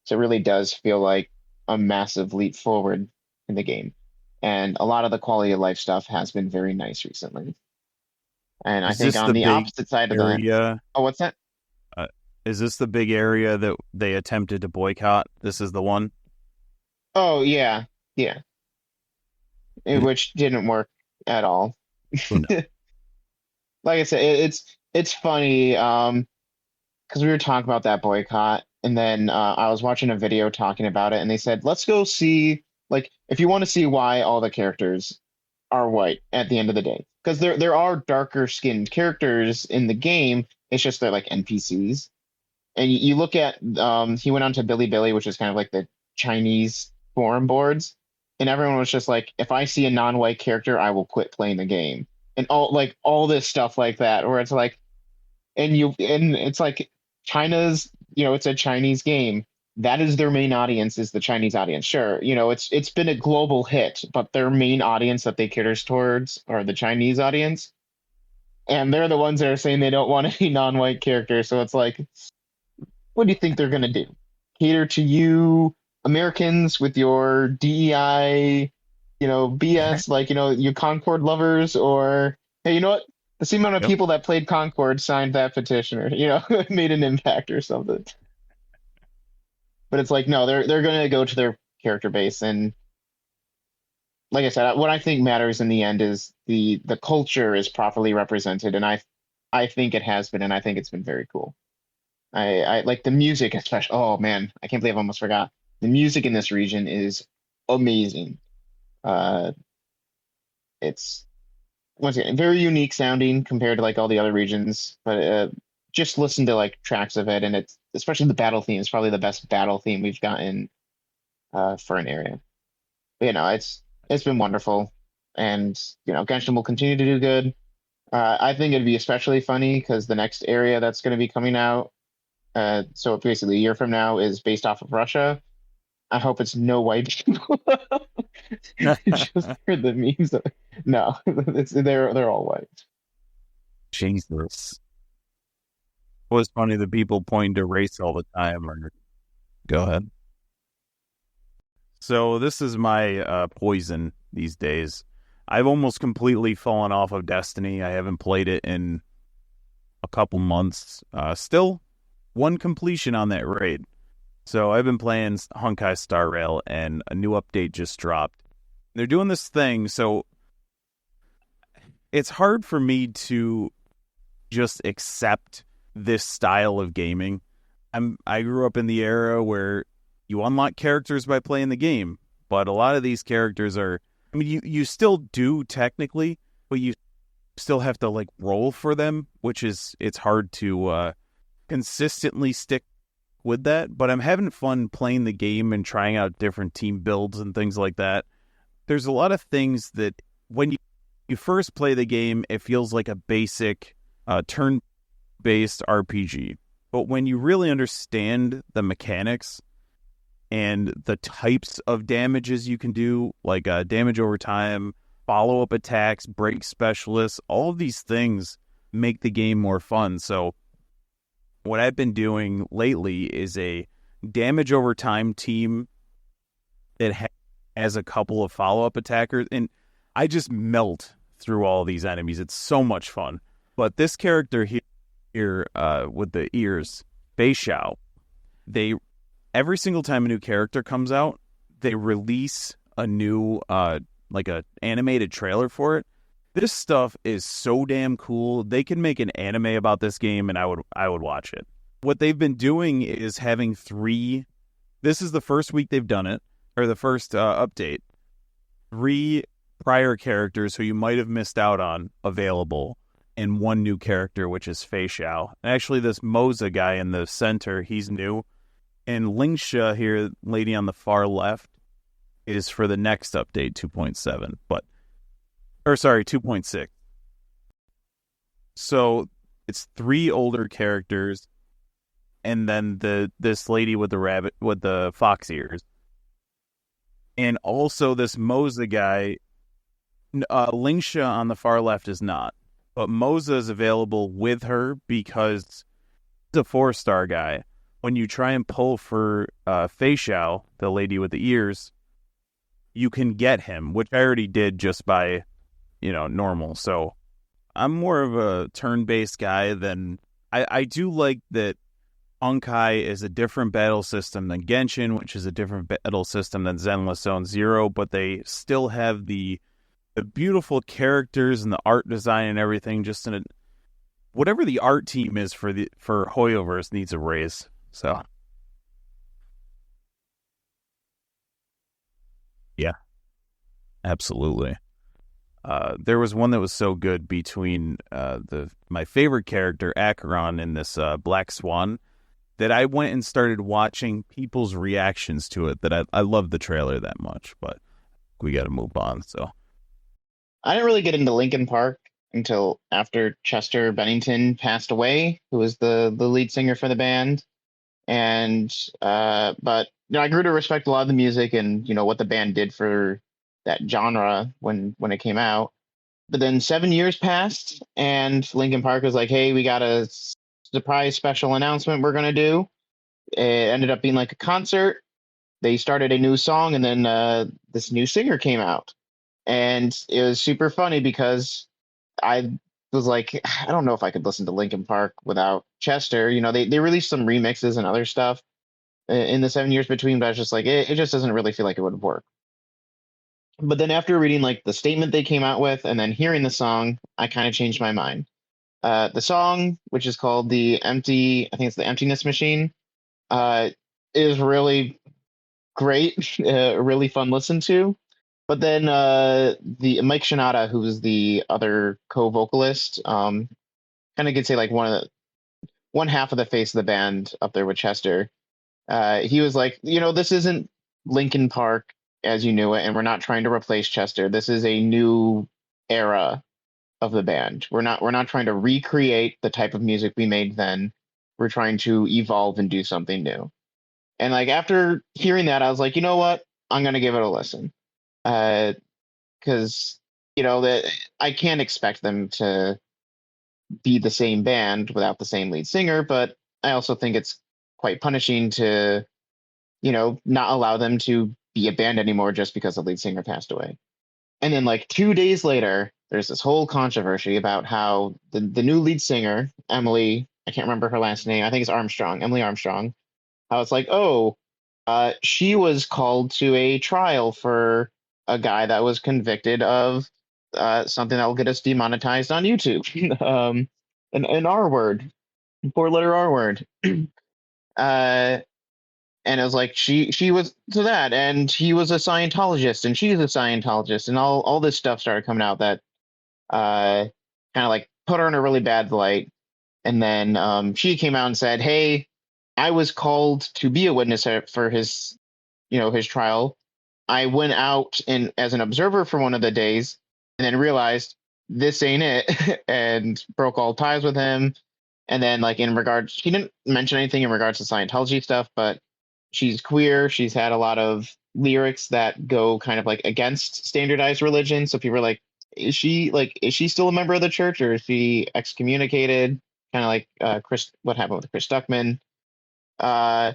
Speaker 2: it really does feel like a massive leap forward in the game. And a lot of the quality of life stuff has been very nice recently. And I
Speaker 1: Is
Speaker 2: think
Speaker 1: this
Speaker 2: on
Speaker 1: the
Speaker 2: the
Speaker 1: big
Speaker 2: opposite side of the
Speaker 1: area?
Speaker 2: oh, what's that?
Speaker 1: Uh, is this the big area that they attempted to boycott? This is the one.
Speaker 2: Oh yeah, yeah, which didn't work at all.
Speaker 1: Oh, no.
Speaker 2: Like I said, it's funny. Because we were talking about that boycott, and then I was watching a video talking about it, and they said, let's go see, like, if you want to see why all the characters are white at the end of the day. Because there are darker skinned characters in the game, it's just they're like NPCs. And you look at, he went on to Bilibili, which is kind of like the Chinese forum boards, and everyone was just like, if I see a non-white character, I will quit playing the game. And all this stuff like that, where it's like, and it's like China's, it's a Chinese game. That is their main audience, is the Chinese audience. Sure, it's been a global hit, but their main audience that they caters towards are the Chinese audience. And they're the ones that are saying they don't want any non-white characters. So it's like, what do you think they're gonna do? Cater to you Americans with your DEI, BS, like, you Concord lovers, or hey, you know what? The same amount of
Speaker 1: Yep.
Speaker 2: people that played Concord signed that petition, or made an impact or something. But it's like, no, they're gonna go to their character base, and like I said, what I think matters in the end is the culture is properly represented, and I think it has been, and I think it's been very cool. I like the music, especially. Oh man, I can't believe I almost forgot. The music in this region is amazing. Uh, it's once again very unique sounding compared to like all the other regions, but just listen to like tracks of it, and it's especially the battle theme is probably the best battle theme we've gotten for an area. But, it's been wonderful, and Genshin will continue to do good. I think it'd be especially funny because the next area that's going to be coming out, so basically a year from now, is based off of Russia. I hope it's no white people. Just for the memes. No, they're all white.
Speaker 1: Jesus. Well, it's funny the people point to race all the time. Or go ahead. So this is my poison these days. I've almost completely fallen off of Destiny. I haven't played it in a couple months. Still one completion on that raid. So I've been playing Honkai Star Rail, and a new update just dropped. They're doing this thing, so it's hard for me to just accept this style of gaming. I grew up in the era where you unlock characters by playing the game, but a lot of these characters are, I mean, you still do technically, but you still have to like roll for them, which is, it's hard to consistently stick with that. But I'm having fun playing the game and trying out different team builds and things like that. There's a lot of things that when you first play the game, it feels like a basic turn-based RPG. But when you really understand the mechanics and the types of damages you can do, like damage over time, follow-up attacks, break specialists, all of these things make the game more fun. So what I've been doing lately is a damage over time team It has a couple of follow-up attackers, and I just melt through all these enemies. It's so much fun. But this character here with the ears, Fei Xiao, they every single time a new character comes out, they release a new like a animated trailer for it. This stuff is so damn cool. They can make an anime about this game, and I would watch it. What they've been doing is having three. This is the first week they've done it, or the first update. Three prior characters who you might have missed out on available, and one new character, which is Fei Xiao. Actually, this Moza guy in the center, he's new. And Lingsha here, lady on the far left, is for the next update, 2.7. Or sorry, 2.6. So it's three older characters, and then this lady with the fox ears, and also this Moza guy. Lingsha on the far left is not, but Moza is available with her because he's a 4-star guy. When you try and pull for Fei Xiao, the lady with the ears, you can get him, which I already did just by, normal. So I'm more of a turn-based guy than I do like that. Honkai is a different battle system than Genshin, which is a different battle system than Zenless Zone Zero, but they still have the beautiful characters and the art design and everything. Just in whatever the art team is for Hoyoverse needs a raise. So yeah, absolutely. There was one that was so good between my favorite character Acheron and this Black Swan that I went and started watching people's reactions to it. That I love the trailer that much, but we got to move on. So
Speaker 2: I didn't really get into Linkin Park until after Chester Bennington passed away, who was the lead singer for the band. And but I grew to respect a lot of the music and what the band did for that genre when it came out. But then 7 years passed, and Linkin Park was like, "Hey, we got a surprise special announcement we're gonna do." It ended up being like a concert. They started a new song, and then this new singer came out, and it was super funny because I was like, I don't know if I could listen to Linkin Park without Chester. They released some remixes and other stuff in the 7 years between, but I was just like, it just doesn't really feel like it would work. But then after reading like the statement they came out with and then hearing the song, I kind of changed my mind. The song, which is called I think it's the Emptiness Machine, uh, is really great, really fun listen to. But then the Mike Shinoda, who was the other co-vocalist, kind of could say like one half of the face of the band up there with Chester. He was like, this isn't Linkin Park as you knew it, and we're not trying to replace Chester. This is a new era of the band. We're not trying to recreate the type of music we made then. We're trying to evolve and do something new. And like after hearing that, I was like, you know what? I'm gonna give it a listen. Because that I can't expect them to be the same band without the same lead singer, but I also think it's quite punishing to not allow them to be a band anymore just because the lead singer passed away. And then like 2 days later, there's this whole controversy about how the new lead singer, Emily, I can't remember her last name, I think it's Armstrong, Emily Armstrong, how it's like, oh, she was called to a trial for a guy that was convicted of something that will get us demonetized on YouTube. An R word, 4-letter R word. uh, and it was like she was to that, and he was a Scientologist, and she's a Scientologist, and all this stuff started coming out that kind of like put her in a really bad light. And then she came out and said, "Hey, I was called to be a witness for his trial. I went out and as an observer for one of the days, and then realized this ain't it, and broke all ties with him." And then like in regards, she didn't mention anything in regards to Scientology stuff, but she's queer. She's had a lot of lyrics that go kind of like against standardized religion. So people are like, is she still a member of the church, or is she excommunicated? Kind of like what happened with Chris Stuckman. Uh,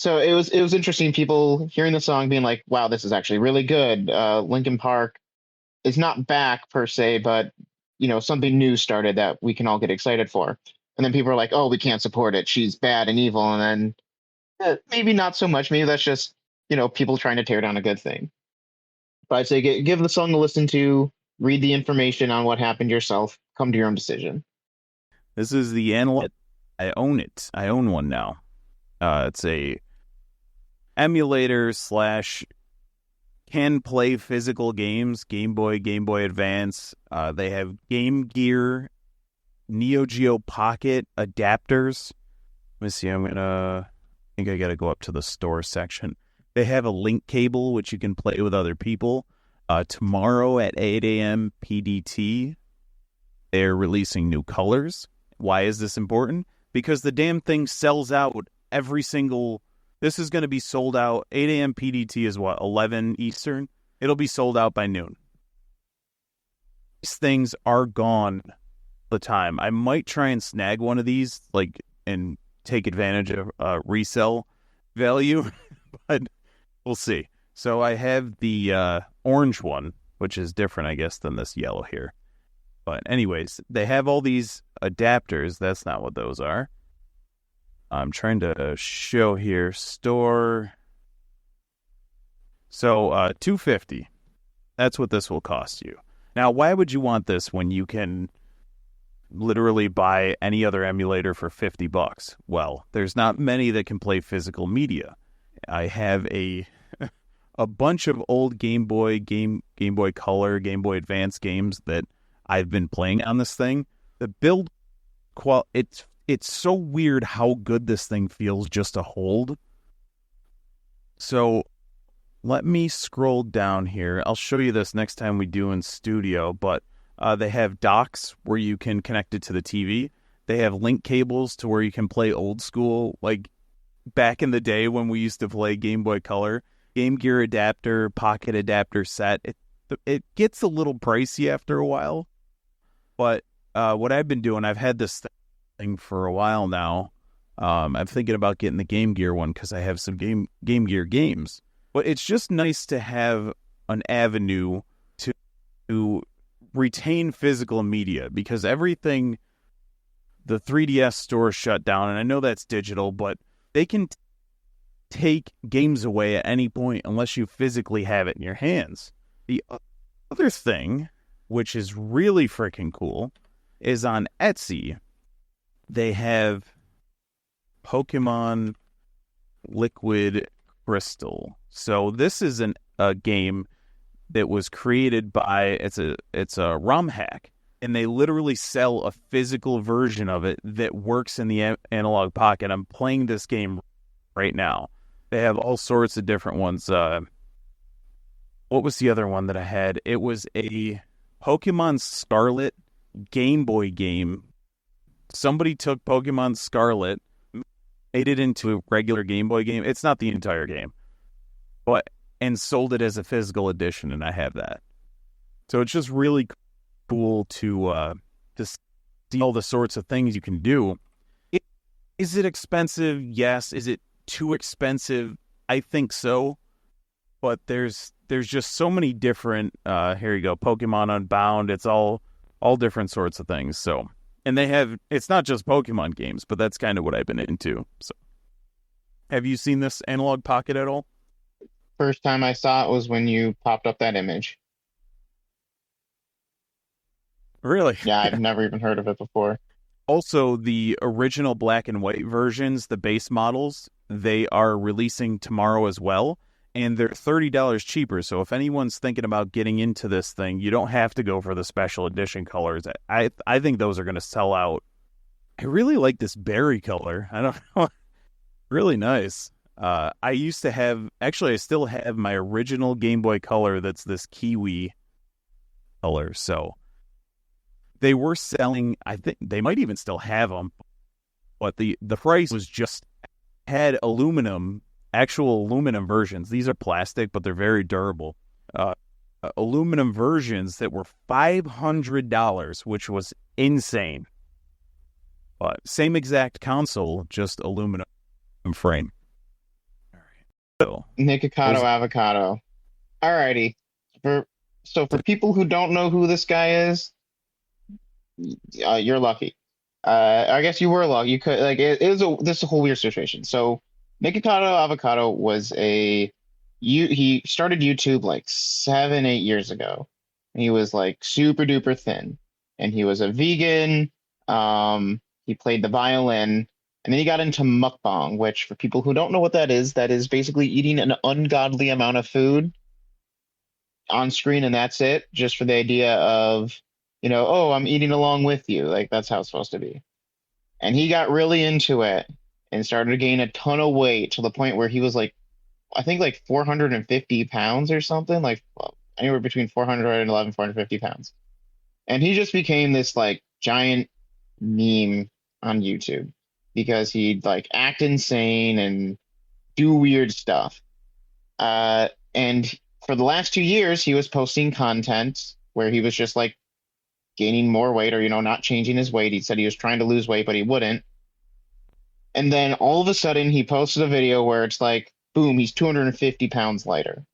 Speaker 2: So it was interesting. People hearing the song, being like, "Wow, this is actually really good." Linkin Park is not back per se, but something new started that we can all get excited for. And then people are like, "Oh, we can't support it. She's bad and evil." And then maybe not so much. Maybe that's just people trying to tear down a good thing. But I'd say give the song a listen to, read the information on what happened yourself, come to your own decision.
Speaker 1: This is the analog. I own it. I own one now. It's a emulator slash can play physical games. Game Boy, Game Boy Advance. They have Game Gear, Neo Geo Pocket adapters. Let me see. I think I gotta go up to the store section. They have a link cable which you can play with other people. Tomorrow at 8 a.m. PDT, they're releasing new colors. Why is this important? Because the damn thing sells out every single... This is going to be sold out. 8 a.m. PDT is what? 11 Eastern? It'll be sold out by noon. These things are gone all the time. I might try and snag one of these, and take advantage of resell value, but we'll see. So I have the orange one, which is different, I guess, than this yellow here. But anyways, they have all these adapters. That's not what those are. I'm trying to show here. Store. So $250. That's what this will cost you. Now, why would you want this when you can literally buy any other emulator for $50? Well, there's not many that can play physical media. I have a bunch of old Game Boy, Game Boy Color, Game Boy Advance games that I've been playing on this thing. The build it's so weird how good this thing feels just to hold. So let me scroll down here. I'll show you this next time we do in studio, but they have docks where you can connect it to the TV. They have link cables to where you can play old school, like back in the day when we used to play Game Boy Color. Game Gear adapter, pocket adapter set. It gets a little pricey after a while, but what I've been doing, I've had this thing for a while now. I'm thinking about getting the Game Gear one because I have some Game Gear games. But it's just nice to have an avenue to retain physical media, because everything, the 3DS store shut down, and I know that's digital, but they can take games away at any point unless you physically have it in your hands. The other thing, which is really freaking cool, is on Etsy, they have Pokemon Liquid Crystal. So this is a game that was created by, it's a ROM hack, and they literally sell a physical version of it that works in the analog pocket. I'm playing this game right now. They have all sorts of different ones. What was the other one that I had? It was a Pokemon Scarlet Game Boy game. Somebody took Pokemon Scarlet, made it into a regular Game Boy game. It's not the entire game, and sold it as a physical edition, and I have that. So it's just really cool to see all the sorts of things you can do. Is it expensive? Yes. Is it too expensive? I think so. But there's just so many different, here you go, Pokemon Unbound. It's all different sorts of things. So, and it's not just Pokemon games, but that's kind of what I've been into. So, have you seen this Analog Pocket at all?
Speaker 2: First time I saw it was when you popped up that image.
Speaker 1: Really?
Speaker 2: Yeah, I've never even heard of it before.
Speaker 1: Also, the original black and white versions, the base models, they are releasing tomorrow as well, and they're $30 cheaper. So if anyone's thinking about getting into this thing, you don't have to go for the special edition colors. I think those are going to sell out. I really like this berry color. I don't know. Really nice. I still have my original Game Boy Color that's this kiwi color. So they were selling, I think they might even still have them, but the price was just, had actual aluminum versions. These are plastic, but they're very durable. Aluminum versions that were $500, which was insane. But same exact console, just aluminum frame. So,
Speaker 2: Nikocado
Speaker 1: was
Speaker 2: avocado. Alrighty. For for people who don't know who this guy is, you're lucky. I guess you were lucky. You could like it was this is a whole weird situation. So Nikocado avocado was he started YouTube like 7, 8 years ago. He was like super duper thin, and he was a vegan. He played the violin, and then he got into mukbang, which for people who don't know what that is basically eating an ungodly amount of food on screen, and that's it, just for the idea of, oh, I'm eating along with you. Like that's how it's supposed to be. And he got really into it and started to gain a ton of weight to the point where he was like, I think like 450 pounds or something, like well, anywhere between 411, 450 pounds. And he just became this like giant meme on YouTube because he'd like act insane and do weird stuff. And for the last 2 years, he was posting content where he was just like gaining more weight or, not changing his weight. He said he was trying to lose weight, but he wouldn't. And then all of a sudden, he posted a video where it's like, boom, he's 250 pounds lighter.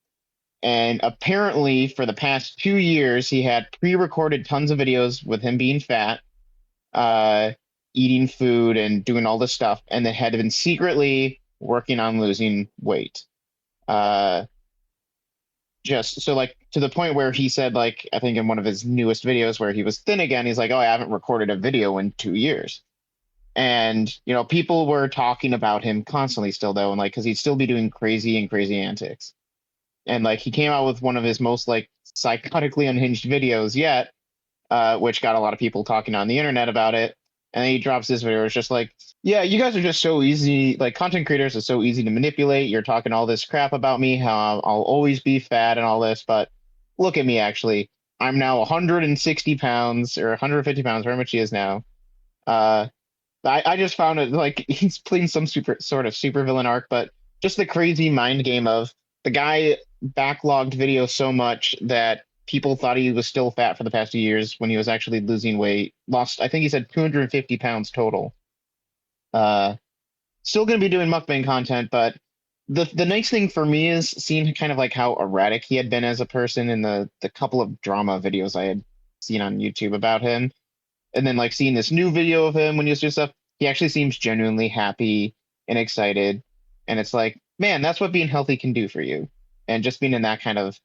Speaker 2: And apparently, for the past 2 years, he had pre-recorded tons of videos with him being fat, uh, eating food, and doing all this stuff, and then had been secretly working on losing weight. Uh, just so like to the point where he said, like, I think in one of his newest videos where he was thin again, he's like, oh, I haven't recorded a video in 2 years. And people were talking about him constantly still though, and like because he'd still be doing crazy and crazy antics. And like he came out with one of his most like psychotically unhinged videos yet, which got a lot of people talking on the internet about it. And then he drops this video. It's just like, yeah, you guys are just so easy. Like content creators are so easy to manipulate. You're talking all this crap about me, how I'll always be fat and all this, but look at me actually. I'm now 160 pounds or 150 pounds, very much he is now. Uh, I just found it like he's playing some sort of super villain arc, but just the crazy mind game of the guy backlogged videos so much that people thought he was still fat for the past 2 years when he was actually losing weight. Lost, I think he said 250 pounds total. Uh, Still going to be doing mukbang content, but the nice thing for me is seeing kind of like how erratic he had been as a person in the couple of drama videos I had seen on YouTube about him. And then like seeing this new video of him when he was doing stuff, he actually seems genuinely happy and excited. And it's like, man, that's what being healthy can do for you. And just being in that kind of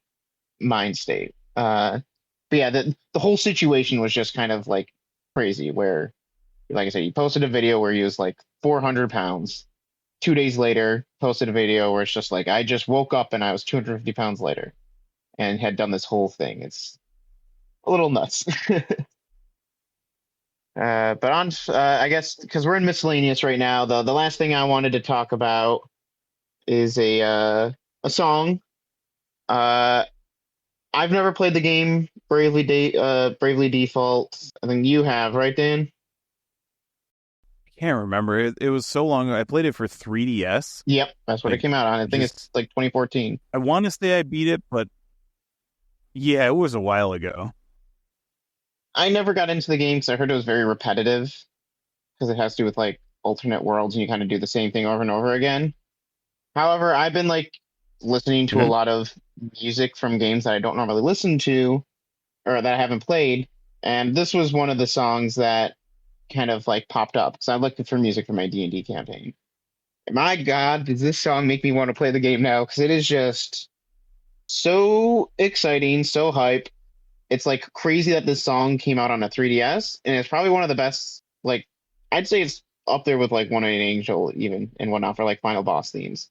Speaker 2: mind state. But yeah, the whole situation was just kind of like crazy where, like I said, he posted a video where he was like 400 pounds. 2 days later, posted a video where it's just like, I just woke up and I was 250 pounds lighter and had done this whole thing. It's a little nuts. But I guess because we're in miscellaneous right now, the last thing I wanted to talk about is a song. Uh, I've never played the game Bravely Default. I think you have, right, Dan?
Speaker 1: can't remember. It was so long ago. I played it for 3DS.
Speaker 2: Yep, that's what it
Speaker 1: Like,
Speaker 2: came out on. I think it's
Speaker 1: just
Speaker 2: like 2014.
Speaker 1: I want to say I beat it, but yeah, it was a while ago.
Speaker 2: I never got into the game because I heard it was very repetitive because it has to do with like alternate worlds and you kind of do the same thing over and over again. However, I've been like listening to a
Speaker 1: Mhm.
Speaker 2: lot of music from games that I don't normally listen to or that I haven't played, and this was one of the songs that kind of like popped up because I'm looking for music for my D&D campaign. My God, does this song make me want to play the game now? Because it is just so exciting, so hype. It's like crazy that this song came out on a 3DS, and it's probably one of the best. Like, I'd say it's up there with like One Eyed Angel, even and whatnot for like final boss themes.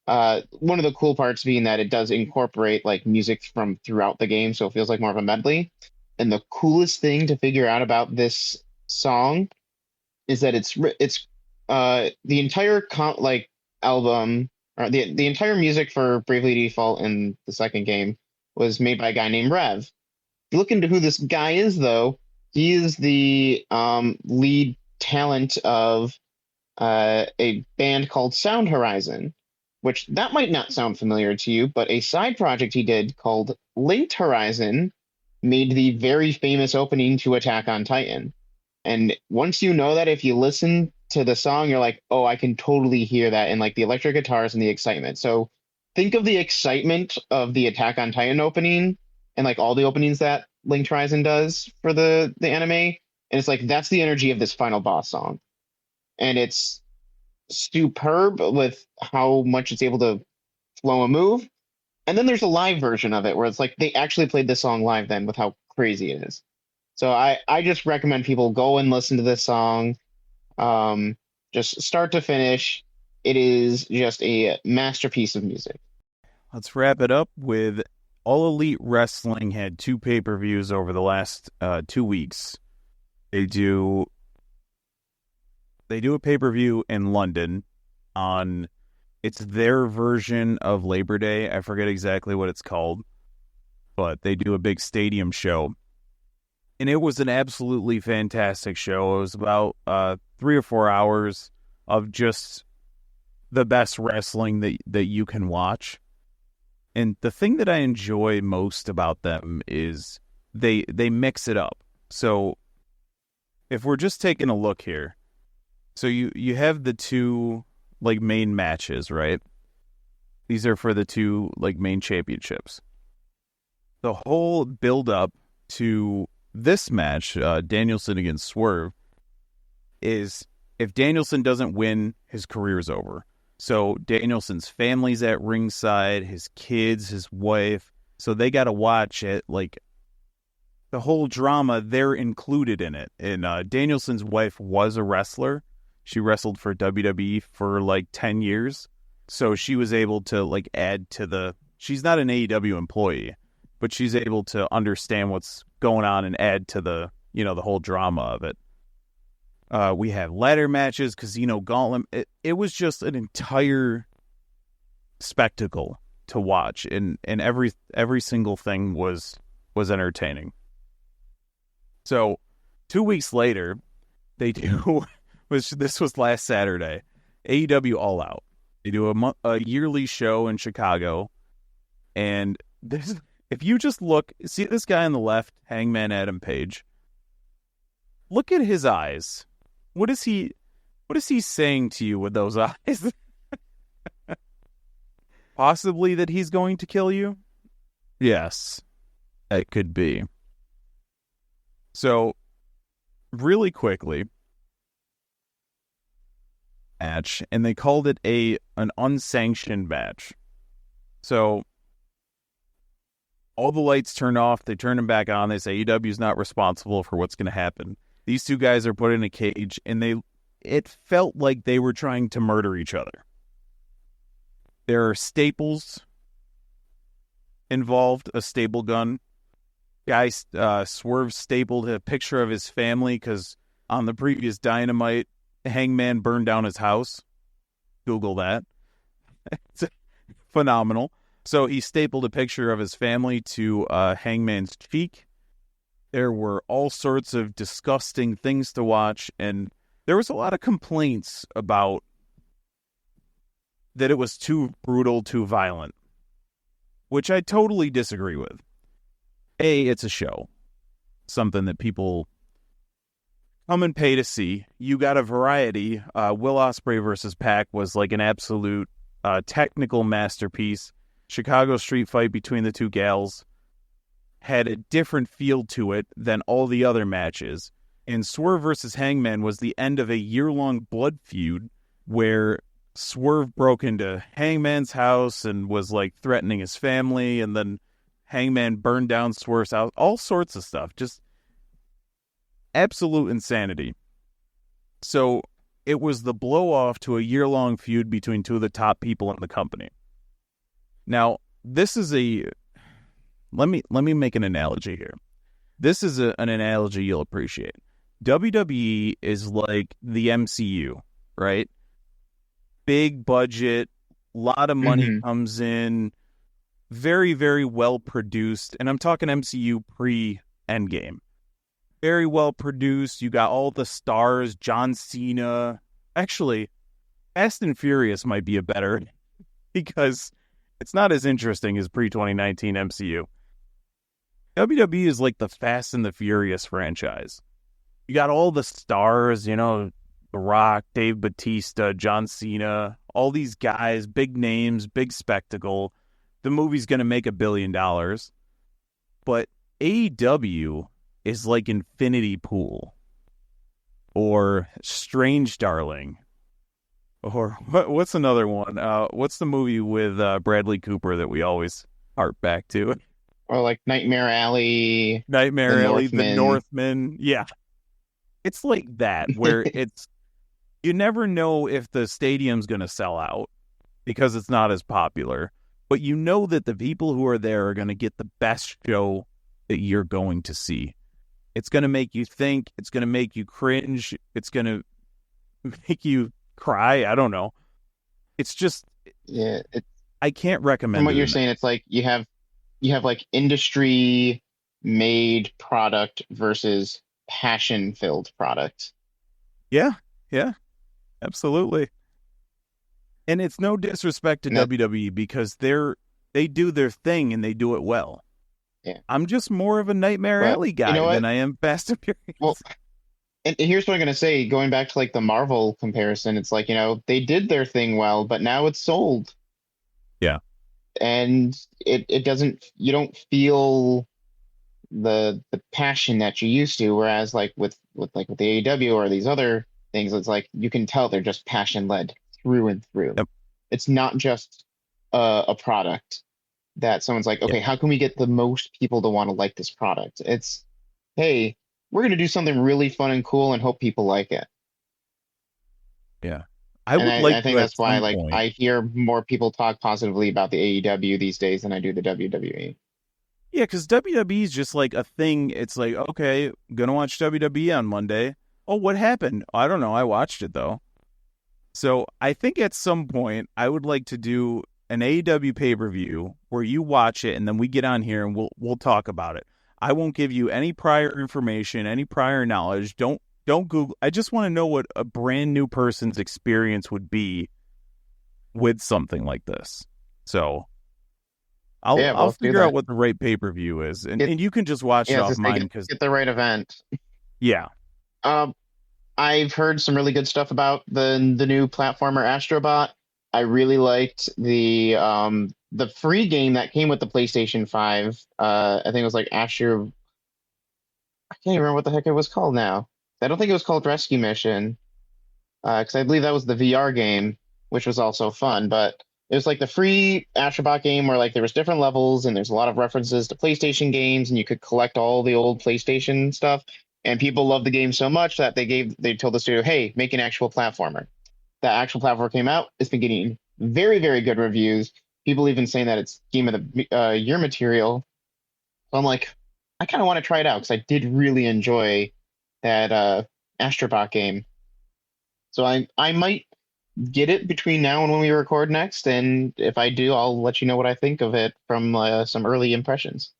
Speaker 2: One of the cool parts being that it does incorporate like music from throughout the game, so it feels like more of a medley. And the coolest thing to figure out about this song is that the entire like album or the entire music for Bravely Default in the second game was made by a guy named Rev. If you look into who this guy is, though, he is the lead talent of a band called Sound Horizon, which that might not sound familiar to you, but a side project he did called Linked Horizon made the very famous opening to Attack on Titan. And once you know that, if you listen to the song, you're like, oh, I can totally hear that in like the electric guitars and the excitement. So think of the excitement of the Attack on Titan opening and like all the openings that Link Horizon does for the anime, and it's like that's the energy of this final boss song, and it's superb with how much it's able to flow a move. And then there's a live version of it where it's like they actually played this song live then with how crazy it is. So I just recommend people go and listen to this song, um, just start to finish. It is just a masterpiece of music.
Speaker 1: Let's wrap it up with All Elite Wrestling had 2 pay-per-views over the last 2 weeks. They do a pay-per-view in London on, it's their version of Labor Day. I forget exactly what it's called, but they do a big stadium show. And it was an absolutely fantastic show. It was about 3 or 4 hours of just the best wrestling that you can watch. And the thing that I enjoy most about them is they mix it up. So if we're just taking a look here, so you have the 2 like main matches, right? These are for the 2 like main championships. The whole build up to this match, Danielson against Swerve, is if Danielson doesn't win, his career's over. So Danielson's family's at ringside, his kids, his wife. So they got to watch it. Like the whole drama, they're included in it. And Danielson's wife was a wrestler. She wrestled for WWE for like 10 years. So she was able to like add to the, she's not an AEW employee, but she's able to understand what's going on and add to the, the whole drama of it. We have ladder matches, Casino Gauntlet. It was just an entire spectacle to watch, and every single thing was entertaining. So 2 weeks later, they do this was last Saturday, AEW All Out. They do a yearly show in Chicago, and this, if you just look, see this guy on the left, Hangman Adam Page. Look at his eyes. What is he saying to you with those eyes? Possibly that he's going to kill you? Yes, it could be. So, really quickly, match, and they called it an unsanctioned match. So, all the lights turn off, they turn them back on, they say AEW's not responsible for what's going to happen. These 2 guys are put in a cage, and it felt like they were trying to murder each other. There are staples involved, a staple gun. Guy Swerve stapled a picture of his family because on the previous Dynamite, Hangman burned down his house. Google that. It's phenomenal. So he stapled a picture of his family to Hangman's cheek. There were all sorts of disgusting things to watch, and there was a lot of complaints about that it was too brutal, too violent, which I totally disagree with. It's a show, something that people come and pay to see. You got a variety. Will Ospreay versus Pac was like an absolute technical masterpiece. Chicago street fight between the 2 gals had a different feel to it than all the other matches. And Swerve versus Hangman was the end of a year-long blood feud where Swerve broke into Hangman's house and was like threatening his family, and then Hangman burned down Swerve's house. All sorts of stuff. Just absolute insanity. So it was the blow-off to a year-long feud between 2 of the top people in the company. Now, this is let me make an analogy here. This is an analogy you'll appreciate. WWE is like the MCU, right? Big budget, lot of money comes in, very, very well produced. And I'm talking MCU pre-Endgame. Very well produced. You got all the stars, John Cena. Actually, Fast and Furious might be a better, because it's not as interesting as pre-2019 MCU. WWE is like the Fast and the Furious franchise. You got all the stars, The Rock, Dave Bautista, John Cena, all these guys, big names, big spectacle. The movie's going to make $1 billion. But AEW is like Infinity Pool or Strange Darling. Or what's another one? What's the movie with Bradley Cooper that we always harp back to?
Speaker 2: Or like Nightmare Alley,
Speaker 1: Nightmare
Speaker 2: The
Speaker 1: Alley, The
Speaker 2: Northman.
Speaker 1: Northman. Yeah. It's like that, where you never know if the stadium's going to sell out because it's not as popular. But you know that the people who are there are going to get the best show that you're going to see. It's going to make you think. It's going to make you cringe. It's going to make you cry. I don't know. It's just,
Speaker 2: Yeah,
Speaker 1: I can't recommend
Speaker 2: from what
Speaker 1: it
Speaker 2: you're
Speaker 1: enough.
Speaker 2: saying, it's like you have like industry made product versus passion filled product.
Speaker 1: Yeah, absolutely. And it's no disrespect to
Speaker 2: And that,
Speaker 1: WWE because they do their thing and they do it well.
Speaker 2: yeah.
Speaker 1: I'm just more of a Nightmare
Speaker 2: But
Speaker 1: Alley
Speaker 2: you
Speaker 1: guy
Speaker 2: know
Speaker 1: than
Speaker 2: what?
Speaker 1: I am Fast and Furious.
Speaker 2: Well, and here's what I'm gonna say, going back to like the Marvel comparison, it's like, they did their thing well, but now it's sold.
Speaker 1: Yeah.
Speaker 2: And it doesn't, you don't feel the passion that you used to, whereas like with the AEW or these other things, it's like you can tell they're just passion led through and through.
Speaker 1: Yep.
Speaker 2: It's not just a product that someone's like,
Speaker 1: Yeah.
Speaker 2: okay, how can we get the most people to want to like this product? It's, hey, we're going to do something really fun and cool and hope people like it.
Speaker 1: Yeah. I
Speaker 2: And
Speaker 1: would like
Speaker 2: I think
Speaker 1: to at
Speaker 2: that's why
Speaker 1: some
Speaker 2: like
Speaker 1: point.
Speaker 2: I hear more people talk positively about the AEW these days than I do the WWE.
Speaker 1: Yeah, because WWE is just like a thing. It's like, okay, gonna watch WWE on Monday. Oh, what happened? I don't know. I watched it though. So I think at some point I would like to do an AEW pay-per-view where you watch it and then we get on here and we'll talk about it. I won't give you any prior information, any prior knowledge. Don't Google. I just want to know what a brand new person's experience would be with something like this. So I'll
Speaker 2: Let's do
Speaker 1: figure out
Speaker 2: that.
Speaker 1: what the right pay-per-view is, and you can just watch it
Speaker 2: Yeah,
Speaker 1: off
Speaker 2: just like
Speaker 1: mine because
Speaker 2: get the right event.
Speaker 1: yeah,
Speaker 2: Um, I've heard some really good stuff about the new platformer Astrobot. I really liked the free game that came with the PlayStation 5. I think it was like Astro. I can't even remember what the heck it was called now. I don't think it was called Rescue Mission, because I believe that was the VR game, which was also fun. But it was like the free Astrobot game where like there was different levels and there's a lot of references to PlayStation games and you could collect all the old PlayStation stuff. And people loved the game so much that they told the studio, hey, make an actual platformer. That actual platformer came out. It's been getting very, very good reviews. People even saying that it's game of the year material. So I'm like, I kind of want to try it out because I did really enjoy that Astrobot game. So I might get it between now and when we record next, and if I do, I'll let you know what I think of it from some early impressions.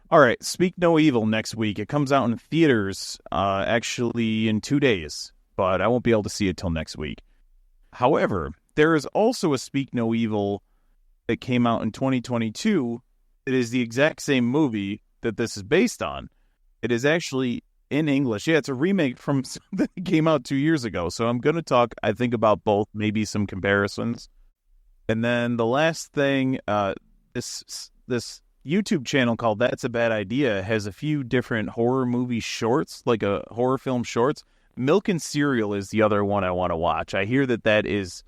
Speaker 1: All right, Speak No Evil next week. It comes out in theaters actually in 2 days, but I won't be able to see it till next week. However, there is also a Speak No Evil that came out in 2022. It is the exact same movie that this is based on. It is actually in English. Yeah, it's a remake from something that came out 2 years ago. So I'm going to talk, I think, about both, maybe some comparisons. And then the last thing, this YouTube channel called That's a Bad Idea has a few different horror movie shorts, like a horror film shorts. Milk and Cereal is the other one I want to watch. I hear that is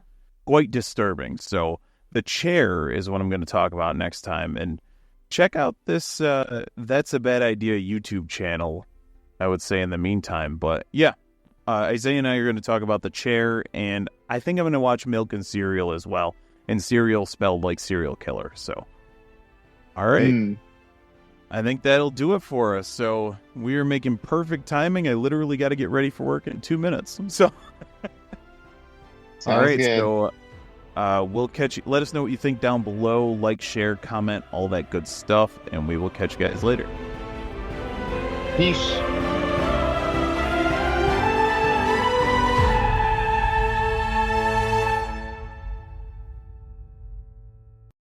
Speaker 1: quite disturbing. So The Chair is what I'm going to talk about next time. And check out this That's a Bad Idea YouTube channel, I would say, in the meantime. But yeah, Isaiah and I are going to talk about The Chair, and I think I'm going to watch Milk and Cereal as well. And cereal spelled like serial killer. So, all right. I think that'll do it for us. So we are making perfect timing. I literally got to get ready for work in 2 minutes. So, all right.
Speaker 2: Good.
Speaker 1: So we'll catch you. Let us know what you think down below. Like, share, comment, all that good stuff. And we will catch you guys later.
Speaker 2: Peace.